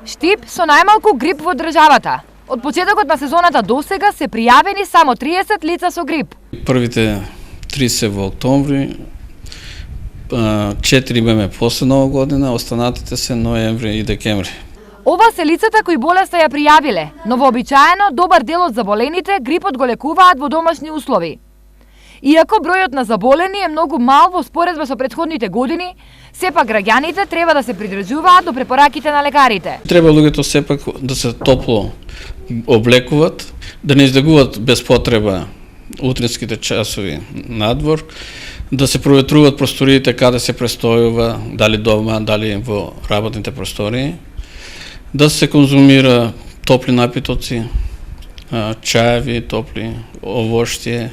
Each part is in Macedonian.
Штип со најмалку грип во државата. Од почетокот на сезоната досега се пријавени само 30 лица со грип. Првите 3 се во октомври, 4 имаме после Нова година, останатите се ноември и декември. Ова се лицата кои болеста ја пријавиле, но вообичаено добар дел од заболените грипот го лекуваат во домашни услови. Иако бројот на заболени е многу мал во споредба со претходните години, сепак граѓаните треба да се придржуваат до препораките на лекарите. Треба луѓето сепак да се топло облекуваат, да не излегуваат без потреба утринските часови надвор, да се проветруваат просториите каде се престојува, дали дома, дали во работните простории, да се конзумира топли напитоци, чаеви, топли овошје.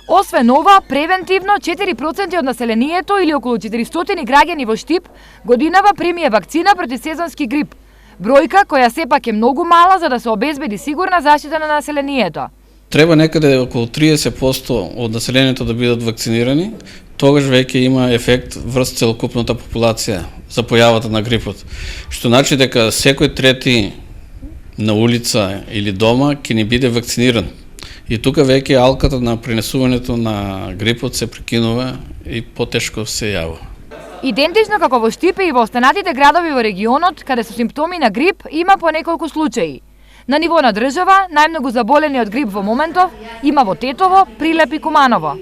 Освен ова, превентивно 4% од населението или околу 400 граѓани во Штип годинава примија вакцина против сезонски грип. Бројка која сепак е многу мала за да се обезбеди сигурна заштита на населението. Треба некаде околу 30% од населението да бидат вакцинирани, тогаш веќе има ефект врз целокупната популација за појавата на грипот. Што значи дека секој трети на улица или дома ќе ни биде вакциниран. И тука веќе алката на пренесувањето на грипот се прекинува и потешко се јава. Идентично како во Штип и во останатите градови во регионот, каде со симптоми на грип, има по неколку случаи. На ниво на држава, најмногу заболени од грип во моментов има во Тетово, Прилеп и Куманово.